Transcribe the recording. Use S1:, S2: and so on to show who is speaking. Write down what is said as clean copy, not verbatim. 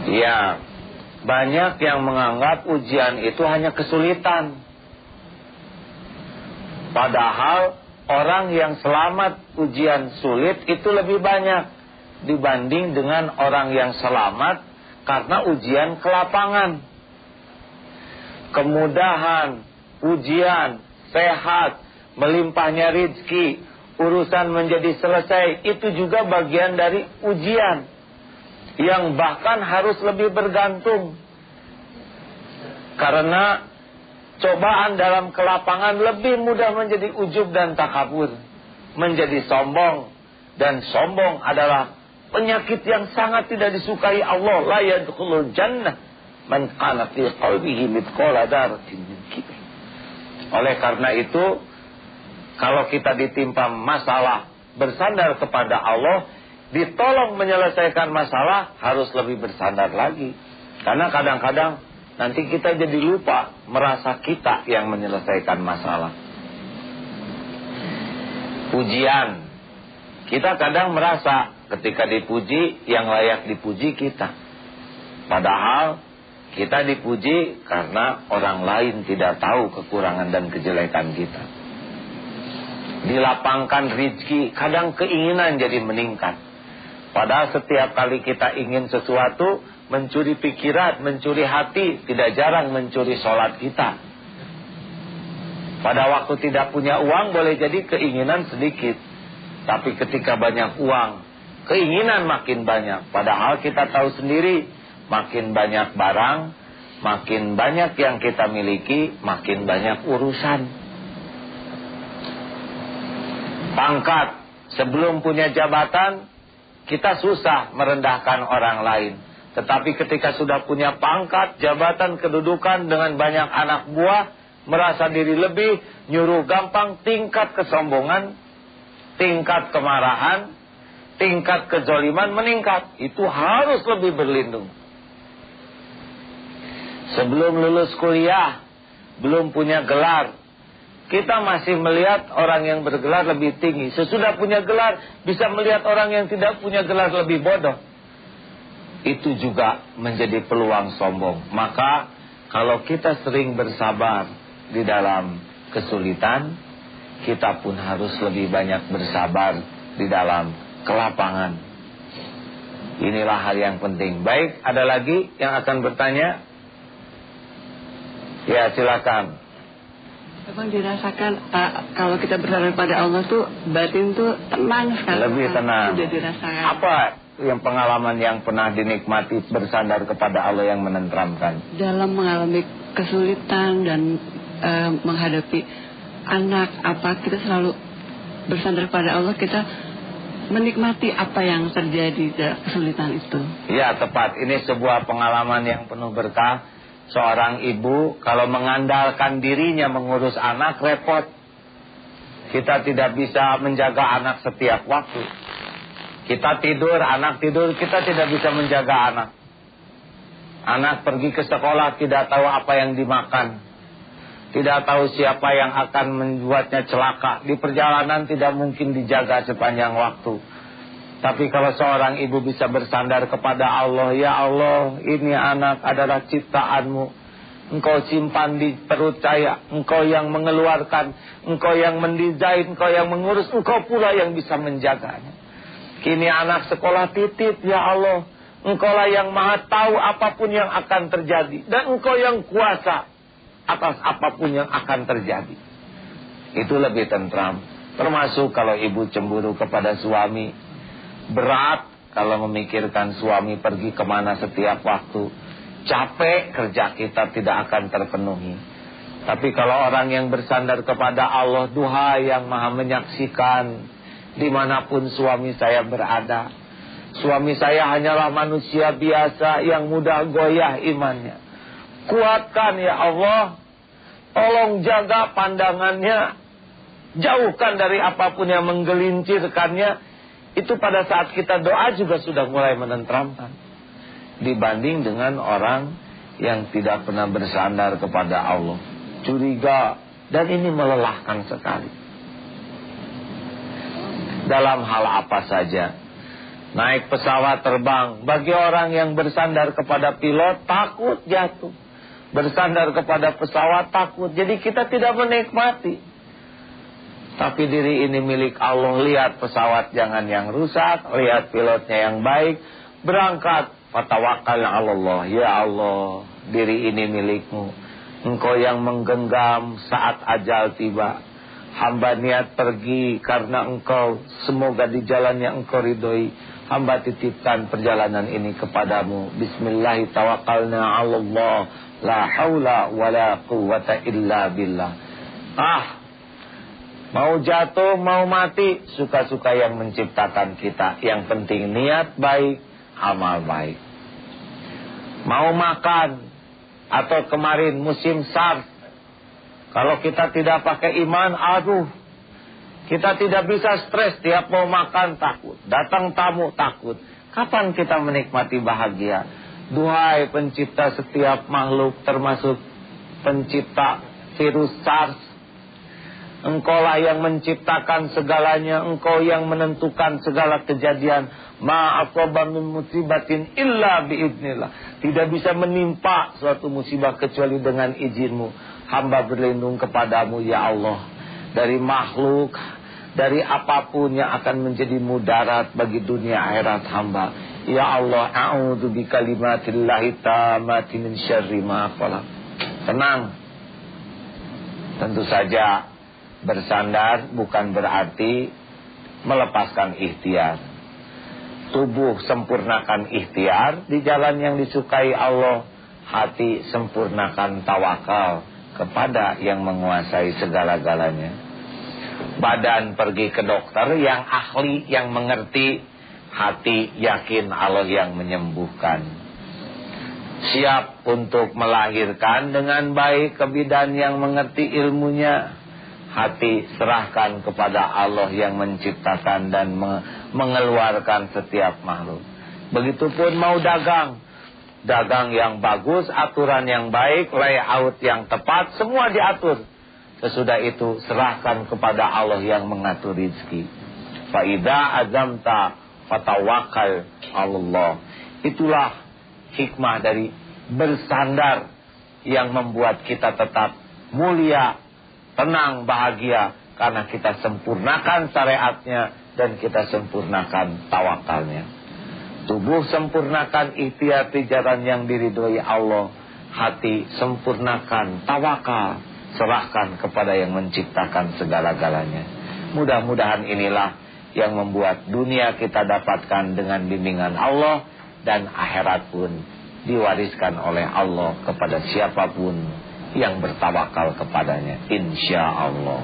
S1: Ya, banyak yang menganggap ujian itu hanya kesulitan. Padahal orang yang selamat ujian sulit itu lebih banyak dibanding dengan orang yang selamat karena ujian kelapangan. Kemudahan, ujian, sehat, melimpahnya rezeki, urusan menjadi selesai, itu juga bagian dari ujian yang bahkan harus lebih bergantung. Karena cobaan dalam kelapangan lebih mudah menjadi ujub dan takabur, menjadi sombong. Dan sombong adalah penyakit yang sangat tidak disukai Allah. La yadkhulul jannah man kana fi qalbihi mithqala dzarratin min kibr. Oleh karena itu, kalau kita ditimpa masalah, bersandar kepada Allah, ditolong menyelesaikan masalah, harus lebih bersandar lagi. Karena kadang-kadang nanti kita jadi lupa merasa kita yang menyelesaikan masalah. Pujian, kita kadang merasa ketika dipuji, yang layak dipuji kita. Padahal kita dipuji karena orang lain tidak tahu kekurangan dan kejelekan kita. Dilapangkan rezeki, kadang keinginan jadi meningkat. Padahal setiap kali kita ingin sesuatu, mencuri pikiran, mencuri hati, tidak jarang mencuri sholat kita. Pada waktu tidak punya uang, boleh jadi keinginan sedikit. Tapi ketika banyak uang, keinginan makin banyak. Padahal kita tahu sendiri, makin banyak barang, makin banyak yang kita miliki, makin banyak urusan. Pangkat, sebelum punya jabatan, kita susah merendahkan orang lain. Tetapi ketika sudah punya pangkat, jabatan, kedudukan dengan banyak anak buah, merasa diri lebih, nyuruh gampang, tingkat kesombongan, tingkat kemarahan, tingkat kezaliman meningkat. Itu harus lebih berlindung. Sebelum lulus kuliah, belum punya gelar, kita masih melihat orang yang bergelar lebih tinggi. Sesudah punya gelar, bisa melihat orang yang tidak punya gelar lebih bodoh. Itu juga menjadi peluang sombong. Maka kalau kita sering bersabar di dalam kesulitan, kita pun harus lebih banyak bersabar di dalam kelapangan. Inilah hal yang penting. Baik, ada lagi yang akan bertanya? Ya, silakan.
S2: Abang dirasakan kalau kita bersandar pada Allah tuh batin tuh tenang sekali.
S1: Lebih tenang.
S2: Sudah dirasakan.
S1: Apa yang pengalaman yang pernah dinikmati bersandar kepada Allah yang menenteramkan?
S2: Dalam mengalami kesulitan dan menghadapi anak kita selalu bersandar pada Allah, kita menikmati apa yang terjadi dalam kesulitan itu. Ya,
S1: tepat. Ini sebuah pengalaman yang penuh berkah. Seorang ibu kalau mengandalkan dirinya mengurus anak, repot. Kita tidak bisa menjaga anak setiap waktu. Kita tidur, anak tidur, kita tidak bisa menjaga anak. Anak pergi ke sekolah, tidak tahu apa yang dimakan, tidak tahu siapa yang akan membuatnya celaka. Di perjalanan tidak mungkin dijaga sepanjang waktu. Tapi kalau seorang ibu bisa bersandar kepada Allah, ya Allah, ini anak adalah ciptaanmu. Engkau simpan di perut saya, engkau yang mengeluarkan, engkau yang mendesain, engkau yang mengurus, engkau pula yang bisa menjaganya. Kini anak sekolah titip, ya Allah, engkau lah yang maha tahu apapun yang akan terjadi. Dan engkau yang kuasa atas apapun yang akan terjadi. Itu lebih tentram. Termasuk kalau ibu cemburu kepada suami. Berat kalau memikirkan suami pergi kemana setiap waktu. Capek, kerja kita tidak akan terpenuhi. Tapi kalau orang yang bersandar kepada Allah, duhai yang maha menyaksikan dimanapun suami saya berada, suami saya hanyalah manusia biasa yang mudah goyah imannya. Kuatkan ya Allah, tolong jaga pandangannya, jauhkan dari apapun yang menggelincirkannya. Itu pada saat kita doa juga sudah mulai menenteramkan. Dibanding dengan orang yang tidak pernah bersandar kepada Allah. Curiga, dan ini melelahkan sekali. Dalam hal apa saja. Naik pesawat terbang, bagi orang yang bersandar kepada pilot takut jatuh, bersandar kepada pesawat takut. Jadi kita tidak menikmati. Tapi diri ini milik Allah. Lihat pesawat jangan yang rusak, lihat pilotnya yang baik. Berangkat, fatawakkal 'ala Allah. Ya Allah, diri ini milikmu. Engkau yang menggenggam saat ajal tiba. Hamba niat pergi karena engkau, semoga di jalan yang engkau ridhoi. Hamba titipkan perjalanan ini kepadamu. Bismillah tawakkalna 'ala Allah. La haula wala quwwata illa billah. Mau jatuh, mau mati, suka-suka yang menciptakan kita. Yang penting niat baik, amal baik. Mau makan, atau kemarin musim SARS, kalau kita tidak pakai iman, kita tidak bisa stres. Tiap mau makan takut, datang tamu takut. Kapan kita menikmati bahagia? Duhai pencipta setiap makhluk, termasuk pencipta virus SARS, Engkaulah yang menciptakan segalanya, Engkau yang menentukan segala kejadian. Ma'asaba min musibatin illa biiznillah. Tidak bisa menimpa suatu musibah kecuali dengan izinmu. Hamba berlindung kepadamu ya Allah, dari makhluk, dari apapun yang akan menjadi mudarat bagi dunia akhirat hamba. Ya Allah, a'udzu bikalimatillahi tammati min syarri ma khalaq. Tenang. Tentu saja bersandar bukan berarti melepaskan ikhtiar. Tubuh sempurnakan ikhtiar di jalan yang disukai Allah. Hati sempurnakan tawakal kepada yang menguasai segala-galanya. Badan pergi ke dokter yang ahli, yang mengerti. Hati yakin Allah yang menyembuhkan. Siap untuk melahirkan dengan baik ke bidan yang mengerti ilmunya. Hati serahkan kepada Allah yang menciptakan dan mengeluarkan setiap makhluk. Begitupun mau dagang. Dagang yang bagus, aturan yang baik, layout yang tepat, semua diatur. Sesudah itu serahkan kepada Allah yang mengatur rezeki. Fa idza azamta fatawakkal 'alallah. Itulah hikmah dari bersandar yang membuat kita tetap mulia, tenang, bahagia, karena kita sempurnakan syariatnya dan kita sempurnakan tawakalnya. Tubuh sempurnakan ikhtiar di jalan yang diridhoi Allah. Hati sempurnakan tawakal, serahkan kepada yang menciptakan segala-galanya. Mudah-mudahan inilah yang membuat dunia kita dapatkan dengan bimbingan Allah, dan akhirat pun diwariskan oleh Allah kepada siapapun yang bertawakal kepadanya, insya Allah.